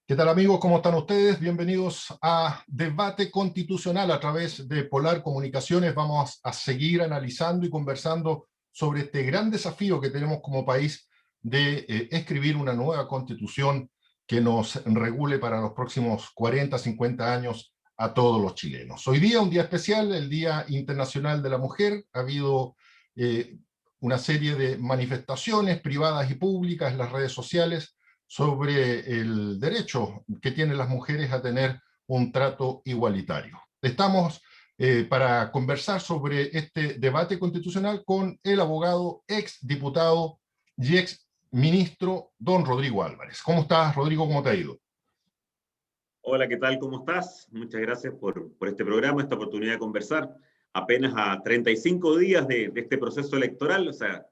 ¿Qué tal amigos? ¿Cómo están ustedes? Bienvenidos a Debate Constitucional a través de Polar Comunicaciones. Vamos a seguir analizando y conversando sobre este gran desafío que tenemos como país de escribir una nueva constitución que nos regule para los próximos 40, 50 años a todos los chilenos. Hoy día, un día especial, el Día Internacional de la Mujer. Ha habido una serie de manifestaciones privadas y públicas en las redes sociales sobre el derecho que tienen las mujeres a tener un trato igualitario. Estamos para conversar sobre este debate constitucional con el abogado, ex diputado y ex ministro, don Rodrigo Álvarez. ¿Cómo estás, Rodrigo? ¿Cómo te ha ido? Hola, ¿qué tal? ¿Cómo estás? Muchas gracias por este programa, esta oportunidad de conversar. Apenas a 35 días de este proceso electoral, o sea,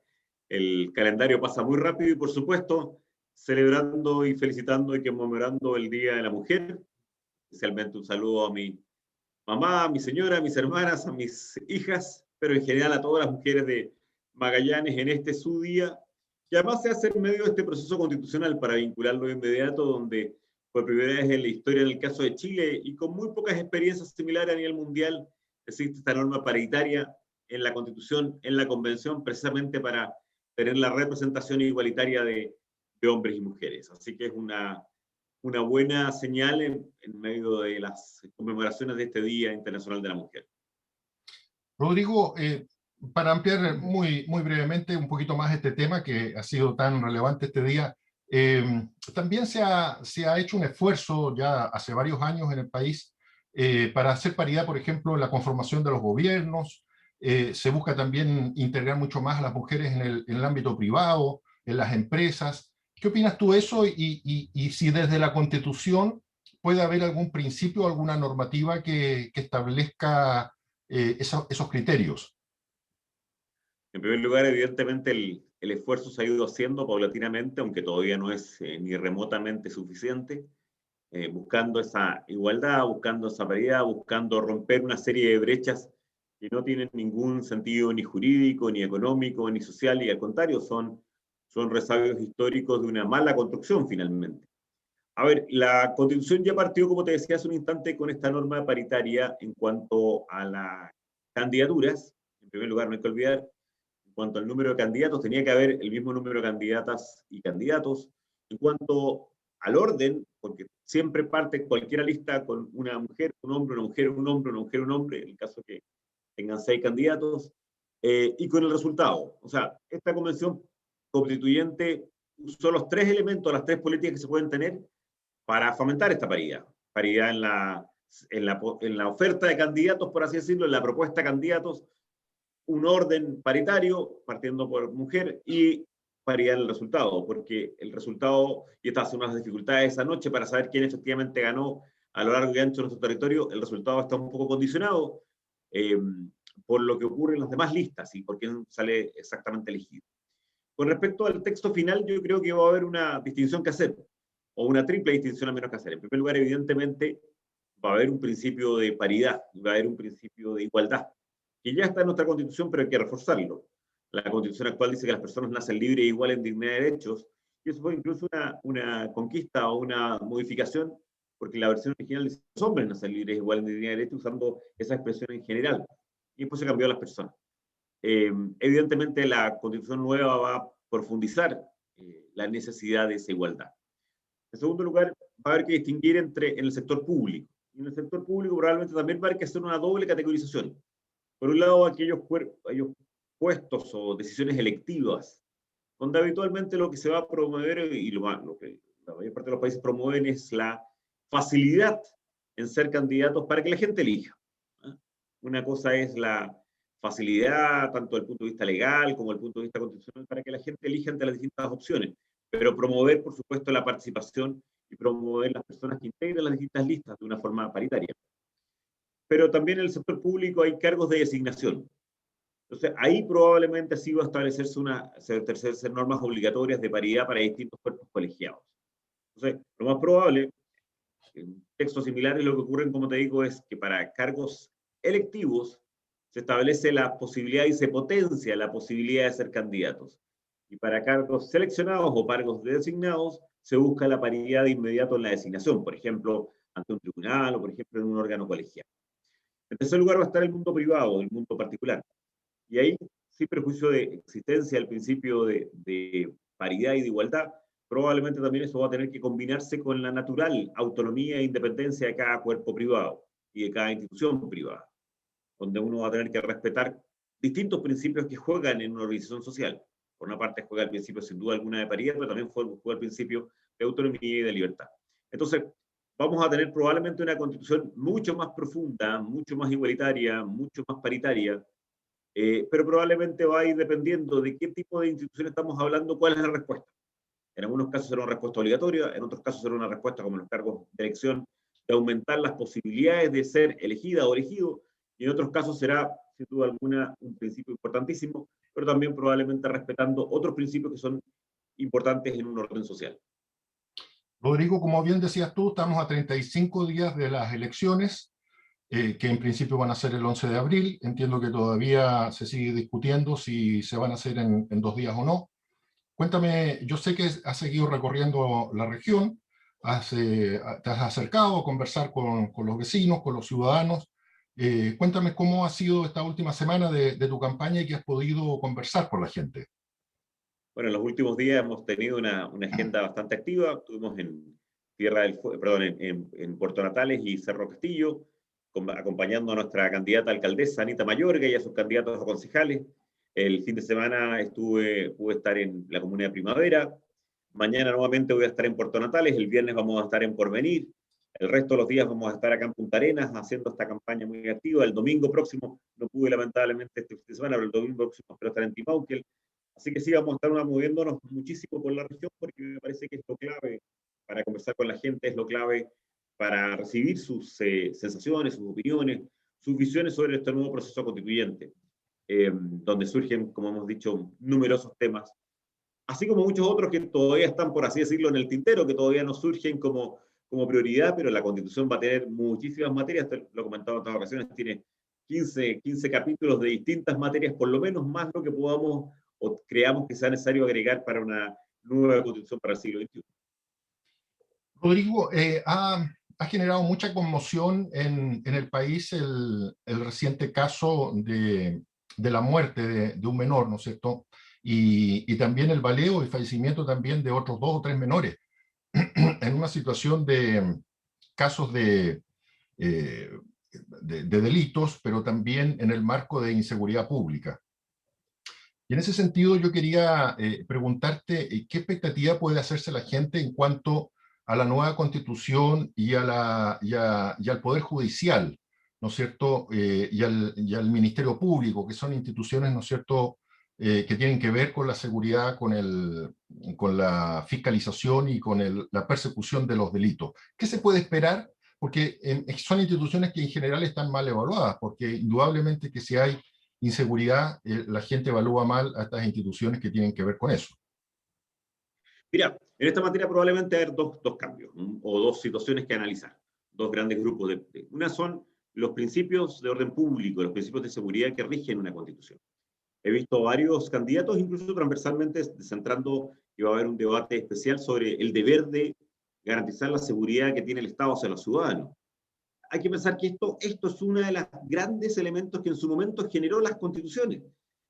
el calendario pasa muy rápido y, por supuesto, celebrando y felicitando y conmemorando el Día de la Mujer. Especialmente un saludo a mi mamá, a mi señora, a mis hermanas, a mis hijas, pero en general a todas las mujeres de Magallanes en este su día, que además se hace en medio de este proceso constitucional para vincularlo de inmediato, donde por primera vez en la historia, en el caso de Chile, y con muy pocas experiencias similares a nivel mundial, existe esta norma paritaria en la Constitución, en la Convención, precisamente para tener la representación igualitaria de hombres y mujeres. Así que es una buena señal en medio de las conmemoraciones de este Día Internacional de la Mujer. Rodrigo, para ampliar muy brevemente un poquito más este tema que ha sido tan relevante este día, también se ha hecho un esfuerzo ya hace varios años en el país para hacer paridad, por ejemplo, en la conformación de los gobiernos. Se busca también integrar mucho más a las mujeres en el ámbito privado, en las empresas. ¿Qué opinas tú de eso y si desde la Constitución puede haber algún principio, alguna normativa que establezca esos criterios? En primer lugar, evidentemente, el esfuerzo se ha ido haciendo paulatinamente, aunque todavía no es ni remotamente suficiente, buscando esa igualdad, buscando esa paridad, buscando romper una serie de brechas que no tienen ningún sentido ni jurídico, ni económico, ni social, y al contrario, son resabios históricos de una mala construcción finalmente. A ver, la Constitución ya partió, como te decía hace un instante, con esta norma paritaria en cuanto a las candidaturas. En primer lugar, no hay que olvidar, en cuanto al número de candidatos, tenía que haber el mismo número de candidatas y candidatos. En cuanto al orden, porque siempre parte cualquier lista con una mujer, un hombre, una mujer, un hombre, una mujer, un hombre, en el caso que tengan 6 candidatos, y con el resultado. O sea, esta convención constituyente son los 3 elementos, las 3 políticas que se pueden tener para fomentar esta paridad. Paridad en la oferta de candidatos, por así decirlo, en la propuesta de candidatos, un orden paritario, partiendo por mujer, y paridad en el resultado, porque el resultado, y estas son unas dificultades esa noche para saber quién efectivamente ganó a lo largo y ancho de nuestro territorio, el resultado está un poco condicionado eh, por lo que ocurre en las demás listas y por quién sale exactamente elegido. Con respecto al texto final, yo creo que va a haber una distinción que hacer, o una triple distinción al menos que hacer. En primer lugar, evidentemente, va a haber un principio de paridad, va a haber un principio de igualdad, que ya está en nuestra Constitución, pero hay que reforzarlo. La Constitución actual dice que las personas nacen libres e iguales en dignidad de derechos, y eso fue incluso una conquista o una modificación, porque la versión original dice que los hombres nacen libres e iguales en dignidad de derechos, usando esa expresión en general, y después se cambió a las personas. Evidentemente, la Constitución nueva va a profundizar la necesidad de esa igualdad. En segundo lugar, va a haber que distinguir en el sector público. Y en el sector público probablemente también va a haber que hacer una doble categorización. Por un lado, aquellos puestos o decisiones electivas, donde habitualmente lo que se va a promover y lo que la mayor parte de los países promueven es la facilidad en ser candidatos para que la gente elija. Una cosa es la facilidad, tanto desde el punto de vista legal como desde el punto de vista constitucional, para que la gente elija entre las distintas opciones, pero promover, por supuesto, la participación y promover las personas que integran las distintas listas de una forma paritaria. Pero también en el sector público hay cargos de designación. Entonces, ahí probablemente sí va a establecerse normas obligatorias de paridad para distintos cuerpos colegiados. Entonces, lo más probable, en textos similares, lo que ocurre, como te digo, es que para cargos electivos se establece la posibilidad y se potencia la posibilidad de ser candidatos. Y para cargos seleccionados o cargos designados se busca la paridad de inmediato en la designación, por ejemplo, ante un tribunal o, por ejemplo, en un órgano colegial. En tercer lugar va a estar el mundo privado, el mundo particular. Y ahí, sin perjuicio de existencia del principio de paridad y de igualdad, probablemente también eso va a tener que combinarse con la natural autonomía e independencia de cada cuerpo privado y de cada institución privada, donde uno va a tener que respetar distintos principios que juegan en una organización social. Por una parte juega el principio sin duda alguna de paridad, pero también juega el principio de autonomía y de libertad. Entonces, vamos a tener probablemente una constitución mucho más profunda, mucho más igualitaria, mucho más paritaria, pero probablemente va a ir dependiendo de qué tipo de institución estamos hablando, cuál es la respuesta. En algunos casos será una respuesta obligatoria, en otros casos será una respuesta como en los cargos de elección, de aumentar las posibilidades de ser elegida o elegido, y en otros casos será, sin duda alguna, un principio importantísimo, pero también probablemente respetando otros principios que son importantes en un orden social. Rodrigo, como bien decías tú, estamos a 35 días de las elecciones, que en principio van a ser el 11 de abril. Entiendo que todavía se sigue discutiendo si se van a hacer en 2 días o no. Cuéntame, yo sé que has seguido recorriendo la región, te has acercado a conversar con los vecinos, con los ciudadanos. Cuéntame cómo ha sido esta última semana de tu campaña y que has podido conversar con la gente. Bueno, en los últimos días hemos tenido una agenda bastante activa. Estuvimos en en Puerto Natales y Cerro Castillo, acompañando a nuestra candidata alcaldesa Anita Mayorga y a sus candidatos a concejales. El fin de semana pude estar en la comuna de Primavera. Mañana nuevamente voy a estar en Puerto Natales. El viernes vamos a estar en Porvenir. El resto de los días vamos a estar acá en Punta Arenas haciendo esta campaña muy activa. El domingo próximo, no pude lamentablemente este fin de semana, pero el domingo próximo espero estar en Timauquel. Así que sí, vamos a estar moviéndonos muchísimo por la región porque me parece que es lo clave para conversar con la gente, es lo clave para recibir sus sensaciones, sus opiniones, sus visiones sobre este nuevo proceso constituyente, donde surgen, como hemos dicho, numerosos temas, así como muchos otros que todavía están, por así decirlo, en el tintero, que todavía no surgen como prioridad, pero la Constitución va a tener muchísimas materias, lo he comentado en otras ocasiones, tiene 15 capítulos de distintas materias, por lo menos más lo que podamos o creamos que sea necesario agregar para una nueva Constitución para el siglo XXI. Rodrigo, ha generado mucha conmoción en el país el reciente caso de la muerte de un menor, ¿no es cierto? Y también el baleo y fallecimiento también de otros 2 o 3 menores, en una situación de casos eh, de delitos, pero también en el marco de inseguridad pública. Y en ese sentido yo quería preguntarte qué expectativa puede hacerse la gente en cuanto a la nueva constitución y al Poder Judicial, ¿no es cierto? Y al Ministerio Público, que son instituciones, ¿no es cierto?, que tienen que ver con la seguridad, con la fiscalización y con la persecución de los delitos. ¿Qué se puede esperar? Porque son instituciones que en general están mal evaluadas, porque indudablemente que si hay inseguridad, la gente evalúa mal a estas instituciones que tienen que ver con eso. Mira, en esta materia probablemente haber dos cambios, ¿no? O dos situaciones que analizar, dos grandes grupos. Una son los principios de orden público, los principios de seguridad que rigen una constitución. He visto varios candidatos, incluso transversalmente, centrando que va a haber un debate especial sobre el deber de garantizar la seguridad que tiene el Estado hacia los ciudadanos. Hay que pensar que esto es uno de los grandes elementos que en su momento generó las constituciones.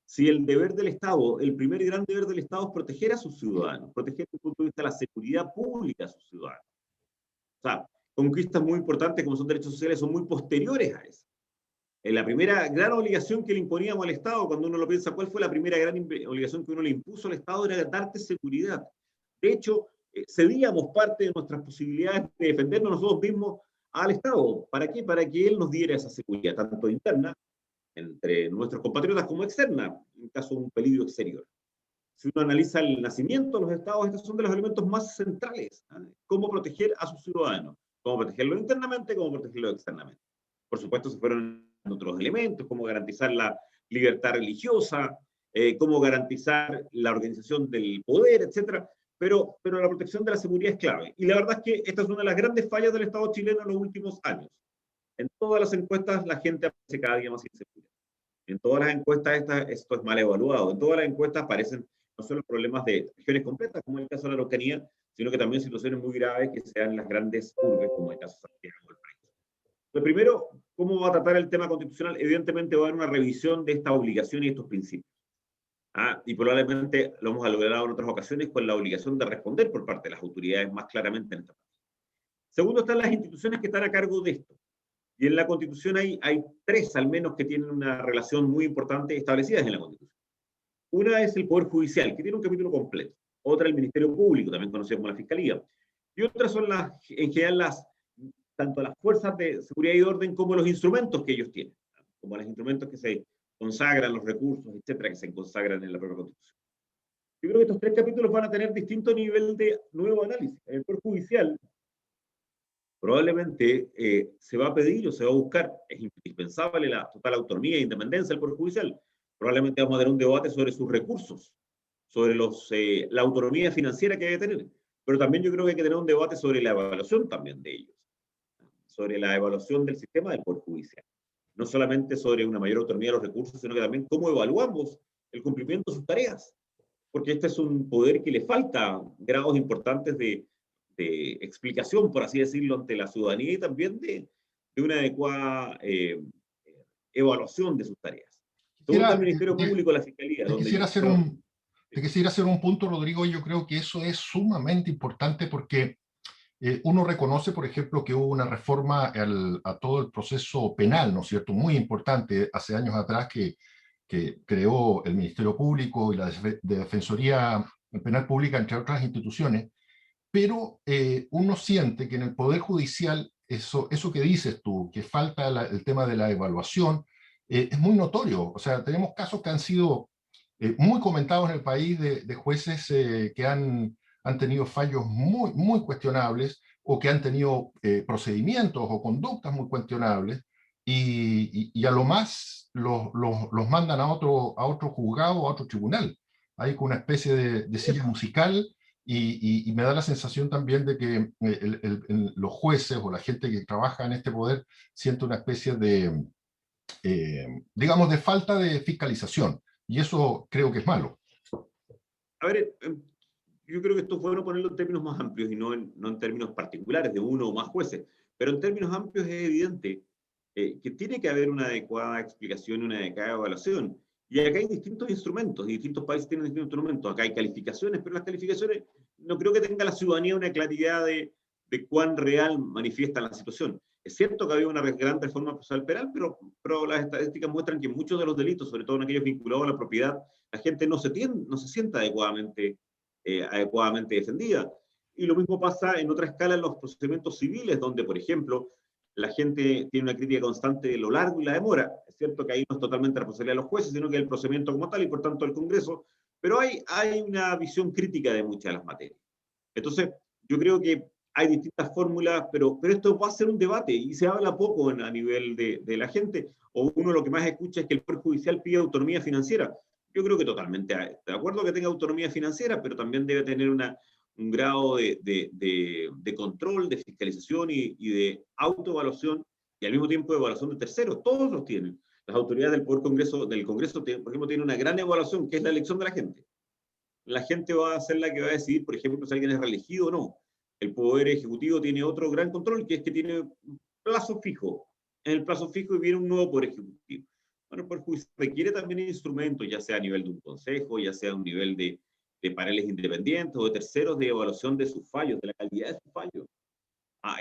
Si el deber del Estado, el primer gran deber del Estado es proteger a sus ciudadanos, proteger desde el punto de vista de la seguridad pública a sus ciudadanos. O sea, conquistas muy importantes como son derechos sociales son muy posteriores a eso. La primera gran obligación que le imponíamos al Estado, cuando uno lo piensa, ¿cuál fue la primera gran obligación que uno le impuso al Estado? Era darte seguridad. De hecho, cedíamos parte de nuestras posibilidades de defendernos nosotros mismos al Estado. ¿Para qué? Para que él nos diera esa seguridad, tanto interna, entre nuestros compatriotas, como externa, en caso de un peligro exterior. Si uno analiza el nacimiento de los estados, estos son de los elementos más centrales. ¿Eh? Cómo proteger a sus ciudadanos, cómo protegerlos internamente, cómo protegerlos externamente. Por supuesto, se fueron otros elementos, cómo garantizar la libertad religiosa, cómo garantizar la organización del poder, etcétera. Pero la protección de la seguridad es clave. Y la verdad es que esta es una de las grandes fallas del Estado chileno en los últimos años. En todas las encuestas la gente aparece cada día más insegura. En todas las encuestas esto es mal evaluado. En todas las encuestas aparecen no solo problemas de regiones completas, como en el caso de la Araucanía, sino que también situaciones muy graves que sean en las grandes urbes, como el caso de Santiago del país. Lo primero, ¿cómo va a tratar el tema constitucional? Evidentemente va a haber una revisión de estas obligaciones y estos principios. Y probablemente lo hemos logrado en otras ocasiones con la obligación de responder por parte de las autoridades más claramente en esta parte. Segundo, están las instituciones que están a cargo de esto. Y en la Constitución hay tres al menos que tienen una relación muy importante establecidas en la Constitución. Una es el Poder Judicial, que tiene un capítulo completo. Otra el Ministerio Público, también conocido como la Fiscalía. Y otras son en general tanto las fuerzas de seguridad y orden como los instrumentos que ellos tienen, como los instrumentos que se consagran, los recursos, etcétera, que se consagran en la propia Constitución. Yo creo que estos tres capítulos van a tener distinto nivel de nuevo análisis. En el Poder Judicial, probablemente se va a pedir o se va a buscar, es indispensable la total autonomía e independencia del Poder Judicial. Probablemente vamos a tener un debate sobre sus recursos, sobre la autonomía financiera que debe tener. Pero también yo creo que hay que tener un debate sobre la evaluación también de ellos, sobre la evaluación del sistema del Poder Judicial. No solamente sobre una mayor autonomía de los recursos, sino que también cómo evaluamos el cumplimiento de sus tareas. Porque este es un poder que le falta grados importantes de explicación, por así decirlo, ante la ciudadanía y también de una adecuada evaluación de sus tareas. Segundo, el Ministerio Público, la Fiscalía. Te quisiera hacer un punto, Rodrigo, y yo creo que eso es sumamente importante porque uno reconoce, por ejemplo, que hubo una reforma a todo el proceso penal, ¿no es cierto?, muy importante hace años atrás que creó el Ministerio Público y la Defensoría Penal Pública, entre otras instituciones, pero uno siente que en el Poder Judicial eso que dices tú, que falta el tema de la evaluación, es muy notorio. O sea, tenemos casos que han sido muy comentados en el país de jueces que han tenido fallos muy, muy cuestionables o que han tenido procedimientos o conductas muy cuestionables y a lo más los mandan a otro juzgado o a otro tribunal. Hay con una especie de silla musical y me da la sensación también de que los jueces o la gente que trabaja en este poder siente una especie digamos, de falta de fiscalización. Y eso creo que es malo. A ver, yo creo que esto es bueno ponerlo en términos más amplios y no en términos particulares de uno o más jueces. Pero en términos amplios es evidente que tiene que haber una adecuada explicación y una adecuada evaluación. Y acá hay distintos instrumentos, y distintos países tienen distintos instrumentos. Acá hay calificaciones, pero las calificaciones no creo que tenga la ciudadanía una claridad de cuán real manifiestan la situación. Es cierto que había una gran reforma procesal penal, pero las estadísticas muestran que muchos de los delitos, sobre todo en aquellos vinculados a la propiedad, la gente no se sienta adecuadamente defendida. Y lo mismo pasa en otra escala en los procedimientos civiles, donde, por ejemplo, la gente tiene una crítica constante de lo largo y la demora. Es cierto que ahí no es totalmente responsabilidad de los jueces, sino que el procedimiento como tal y por tanto el Congreso, pero hay una visión crítica de muchas de las materias. Entonces, yo creo que hay distintas fórmulas, pero esto va a ser un debate y se habla poco a nivel de la gente, o uno lo que más escucha es que el Poder Judicial pide autonomía financiera. Yo creo que totalmente de acuerdo que tenga autonomía financiera, pero también debe tener un grado de control, de fiscalización y de autoevaluación y al mismo tiempo de evaluación de terceros. Todos los tienen. Las autoridades del Congreso, por ejemplo, tienen una gran evaluación, que es la elección de la gente. La gente va a ser la que va a decidir, por ejemplo, si alguien es reelegido o no. El Poder Ejecutivo tiene otro gran control, que es que tiene un plazo fijo. En el plazo fijo viene un nuevo Poder Ejecutivo. Bueno, el Poder Judicial requiere también instrumentos, ya sea a nivel de un consejo, ya sea a un nivel de paneles independientes o de terceros de evaluación de sus fallos, de la calidad de sus fallos.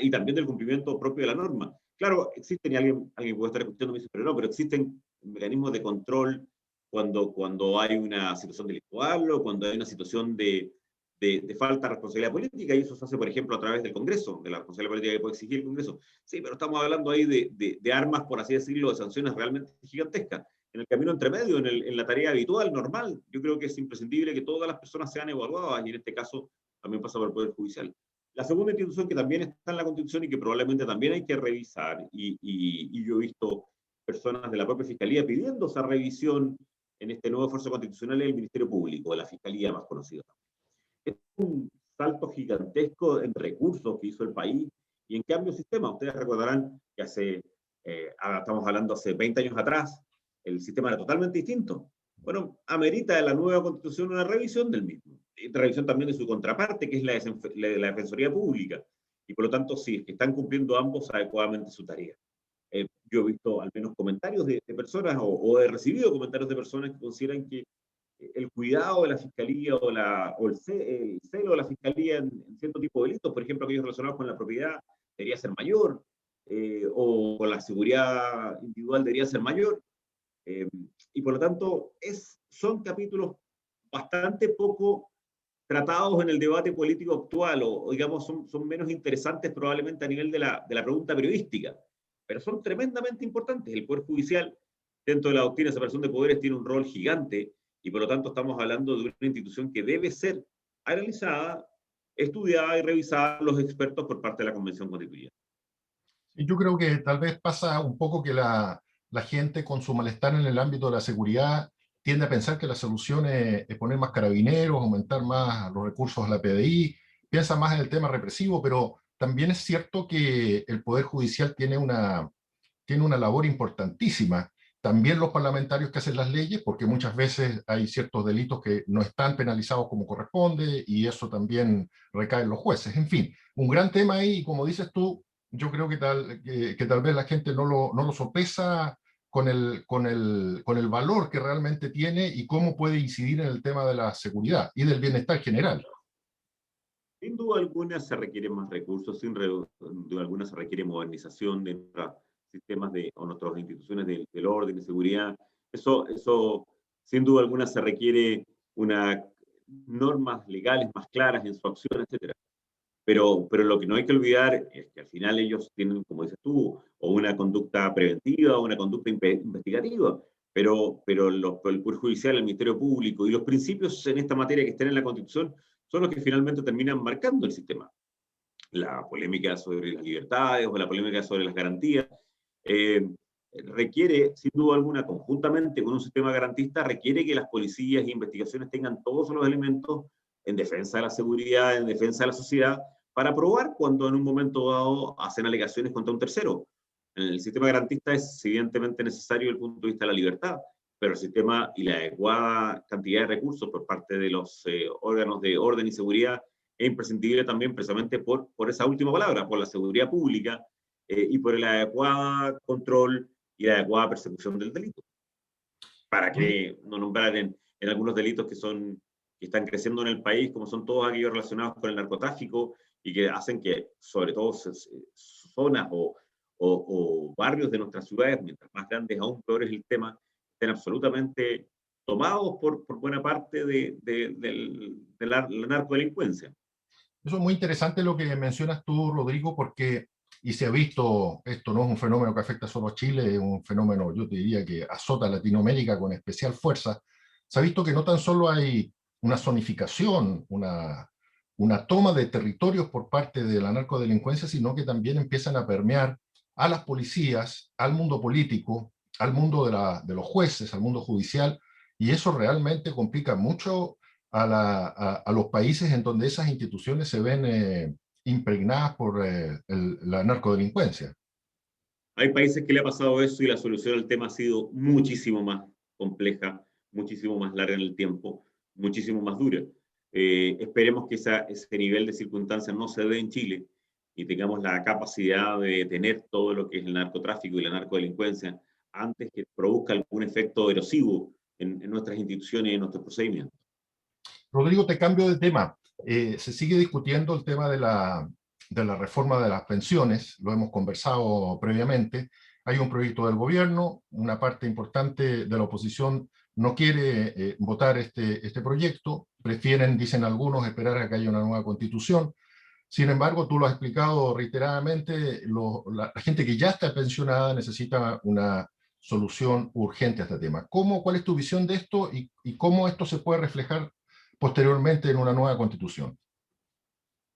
Y también del cumplimiento propio de la norma. Claro, existen, y alguien puede estar escuchando y me dice, pero existen mecanismos de control cuando hay una situación delictual o cuando hay una situación de falta de responsabilidad política, y eso se hace, por ejemplo, a través del Congreso, de la responsabilidad política que puede exigir el Congreso. Sí, pero estamos hablando ahí de armas, por así decirlo, de sanciones realmente gigantescas. En el camino entre medio, en la tarea habitual, normal, yo creo que es imprescindible que todas las personas sean evaluadas, y en este caso también pasa por el Poder Judicial. La segunda institución que también está en la Constitución y que probablemente también hay que revisar, y yo he visto personas de la propia Fiscalía pidiendo esa revisión en este nuevo esfuerzo constitucional, es el Ministerio Público, la Fiscalía más conocida. Es un salto gigantesco en recursos que hizo el país y en cambio de sistema. Ustedes recordarán que estamos hablando hace 20 años atrás, el sistema era totalmente distinto. Bueno, amerita de la nueva Constitución una revisión del mismo. revisión también de su contraparte, que es la Defensoría Pública. Y por lo tanto, sí, es que están cumpliendo ambos adecuadamente su tarea. Yo he visto al menos comentarios de personas, o he recibido comentarios de personas que consideran que el cuidado de la fiscalía el celo de la fiscalía en cierto tipo de delitos, por ejemplo, aquellos relacionados con la propiedad, debería ser mayor, o con la seguridad individual debería ser mayor, eh, y por lo tanto son capítulos bastante poco tratados en el debate político actual, o digamos, son menos interesantes probablemente a nivel de la pregunta periodística, pero son tremendamente importantes. El Poder Judicial, dentro de la doctrina de separación de poderes, tiene un rol gigante, y por lo tanto estamos hablando de una institución que debe ser analizada, estudiada y revisada por los expertos por parte de la Convención Constituyente. Y yo creo que tal vez pasa un poco que la gente con su malestar en el ámbito de la seguridad tiende a pensar que la solución es poner más carabineros, aumentar más los recursos a la PDI, piensa más en el tema represivo, pero también es cierto que el Poder Judicial tiene una labor importantísima. También los parlamentarios que hacen las leyes, porque muchas veces hay ciertos delitos que no están penalizados como corresponde y eso también recae en los jueces. En fin, un gran tema ahí y como dices tú, yo creo que tal vez la gente no lo sopesa con el valor que realmente tiene y cómo puede incidir en el tema de la seguridad y del bienestar general. Sin duda alguna se requieren más recursos, sin duda alguna se requiere modernización de nuestros sistemas o nuestras instituciones del orden, de seguridad. Eso, sin duda alguna, se requiere normas legales más claras en su acción, etcétera. Pero lo que no hay que olvidar es que al final ellos tienen, como dices tú, o una conducta preventiva o una conducta investigativa, pero el Poder Judicial, el Ministerio Público y los principios en esta materia que están en la Constitución son los que finalmente terminan marcando el sistema. La polémica sobre las libertades o la polémica sobre las garantías eh, requiere, sin duda alguna, conjuntamente con un sistema garantista, requiere que las policías e investigaciones tengan todos los elementos en defensa de la seguridad, en defensa de la sociedad, para probar cuando en un momento dado hacen alegaciones contra un tercero. El sistema garantista es evidentemente necesario desde el punto de vista de la libertad, pero el sistema y la adecuada cantidad de recursos por parte de los órganos de orden y seguridad es imprescindible también precisamente por esa última palabra, por la seguridad pública y por el adecuado control y la adecuada persecución del delito. Para que no nombrar en algunos delitos que están creciendo en el país, como son todos aquellos relacionados con el narcotráfico y que hacen que, sobre todo, zonas o barrios de nuestras ciudades, mientras más grandes, aún peor es el tema, estén absolutamente tomados por buena parte de la narcodelincuencia. Eso es muy interesante lo que mencionas tú, Rodrigo, porque, y se ha visto, esto no es un fenómeno que afecta solo a Chile, es un fenómeno, yo te diría, que azota a Latinoamérica con especial fuerza. Se ha visto que no tan solo hay una zonificación, una toma de territorios por parte de la narcodelincuencia, sino que también empiezan a permear a las policías, al mundo político, al mundo de los jueces, al mundo judicial, y eso realmente complica mucho a los países en donde esas instituciones se ven impregnadas por la narcodelincuencia. Hay países que le ha pasado eso y la solución al tema ha sido muchísimo más compleja, muchísimo más larga en el tiempo, muchísimo más dura. Esperemos que ese nivel de circunstancias no se dé en Chile y tengamos la capacidad de detener todo lo que es el narcotráfico y la narcodelincuencia antes que produzca algún efecto erosivo en nuestras instituciones y en nuestros procedimientos. Rodrigo, te cambio de tema. Se sigue discutiendo el tema de la reforma de las pensiones, lo hemos conversado previamente. Hay un proyecto del gobierno, una parte importante de la oposición no quiere votar este proyecto, prefieren, dicen algunos, esperar a que haya una nueva constitución. Sin embargo, tú lo has explicado reiteradamente, la gente que ya está pensionada necesita una solución urgente a este tema. ¿Cuál es tu visión de esto y cómo esto se puede reflejar posteriormente en una nueva constitución?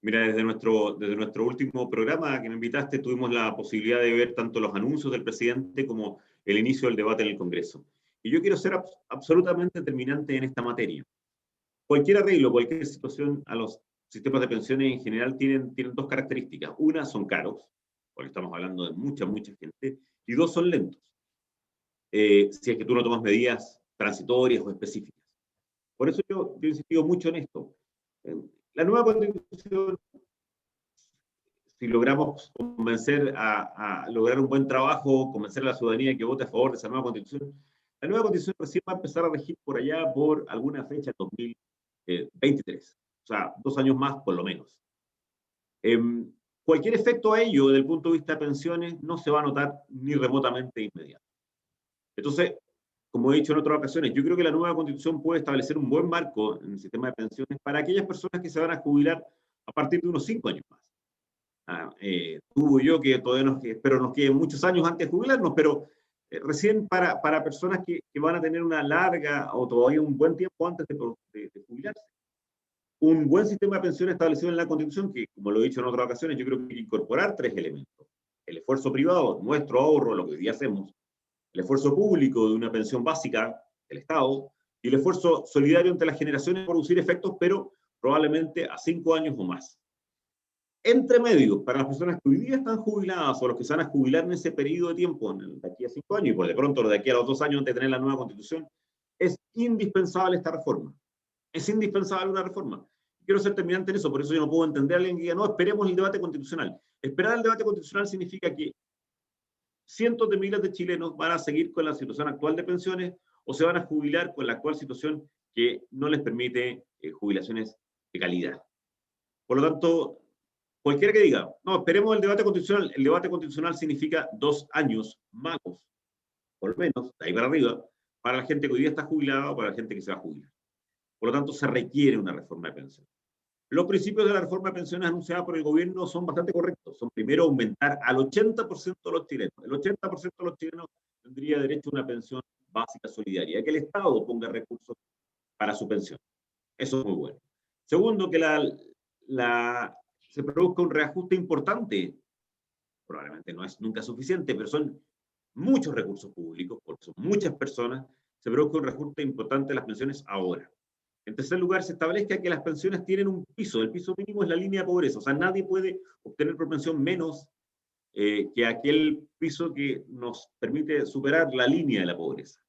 Mira, desde nuestro último programa que me invitaste, tuvimos la posibilidad de ver tanto los anuncios del presidente como el inicio del debate en el Congreso. Y yo quiero ser absolutamente determinante en esta materia. Cualquier arreglo, cualquier situación a los sistemas de pensiones en general tienen dos características. Una, son caros, porque estamos hablando de mucha gente, y dos, son lentos, si es que tú no tomas medidas transitorias o específicas. Por eso yo he insistido mucho en esto. La nueva constitución, si logramos convencer a lograr un buen trabajo, convencer a la ciudadanía que vote a favor de esa nueva constitución, la nueva constitución recién va a empezar a regir por allá por alguna fecha, 2023. O sea, 2 años más por lo menos. Cualquier efecto a ello, desde el punto de vista de pensiones, no se va a notar ni remotamente inmediato. Entonces, como he dicho en otras ocasiones, yo creo que la nueva constitución puede establecer un buen marco en el sistema de pensiones para aquellas personas que se van a jubilar a partir de unos 5 años más. Tú y yo, que todavía espero nos queden muchos años antes de jubilarnos, pero recién para personas que van a tener una larga o todavía un buen tiempo antes de jubilarse. Un buen sistema de pensiones establecido en la Constitución, que como lo he dicho en otras ocasiones, yo creo que hay que incorporar 3 elementos. El esfuerzo privado, nuestro ahorro, lo que hoy día hacemos, el esfuerzo público de una pensión básica del Estado, y el esfuerzo solidario entre las generaciones por producir efectos, pero probablemente a 5 años o más. Entre medio, para las personas que hoy día están jubiladas o los que se van a jubilar en ese periodo de tiempo, de aquí a 5 años, y por de pronto de aquí a los 2 años antes de tener la nueva Constitución, es indispensable esta reforma. Es indispensable una reforma. Quiero ser terminante en eso, por eso yo no puedo entender a alguien que diga, no, esperemos el debate constitucional. Esperar el debate constitucional significa que cientos de miles de chilenos van a seguir con la situación actual de pensiones o se van a jubilar con la actual situación que no les permite jubilaciones de calidad. Por lo tanto, cualquiera que diga, no, esperemos el debate constitucional significa 2 años malos, por lo menos, de ahí para arriba, para la gente que hoy día está jubilada o para la gente que se va a jubilar. Por lo tanto, se requiere una reforma de pensiones. Los principios de la reforma de pensiones anunciada por el gobierno son bastante correctos. Son primero aumentar al 80% de los chilenos. El 80% de los chilenos tendría derecho a una pensión básica solidaria, que el Estado ponga recursos para su pensión. Eso es muy bueno. Segundo, que se produzca un reajuste importante. Probablemente no es nunca suficiente, pero son muchos recursos públicos, porque son muchas personas. Se produzca un reajuste importante de las pensiones ahora. En tercer lugar, se establezca que las pensiones tienen un piso. El piso mínimo es la línea de pobreza. O sea, nadie puede obtener por pensión menos que aquel piso que nos permite superar la línea de la pobreza.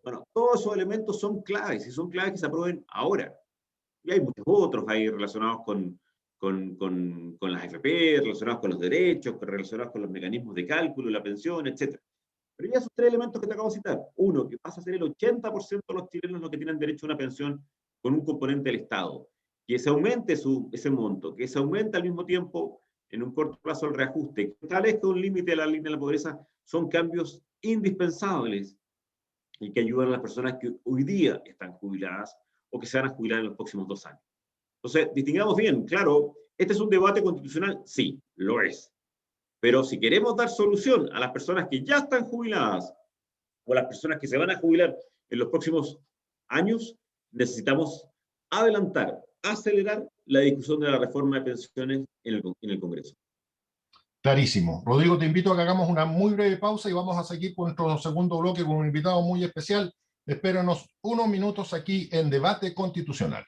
Bueno, todos esos elementos son claves y son claves que se aprueben ahora. Y hay muchos otros ahí relacionados con las AFP, relacionados con los derechos, relacionados con los mecanismos de cálculo, la pensión, etc. Pero ya esos 3 elementos que te acabo de citar. Uno, que pasa a ser el 80% de los chilenos los que tienen derecho a una pensión con un componente del Estado. Que se aumente ese monto, que se aumente al mismo tiempo, en un corto plazo, el reajuste, que establezca un límite a la línea de la pobreza, son cambios indispensables y que ayudan a las personas que hoy día están jubiladas o que se van a jubilar en los próximos 2 años. Entonces, distingamos bien, claro, ¿este es un debate constitucional? Sí, lo es. Pero si queremos dar solución a las personas que ya están jubiladas o a las personas que se van a jubilar en los próximos años, necesitamos adelantar, acelerar la discusión de la reforma de pensiones en el Congreso. Clarísimo. Rodrigo, te invito a que hagamos una muy breve pausa y vamos a seguir con nuestro segundo bloque con un invitado muy especial. Espéranos unos minutos aquí en Debate Constitucional.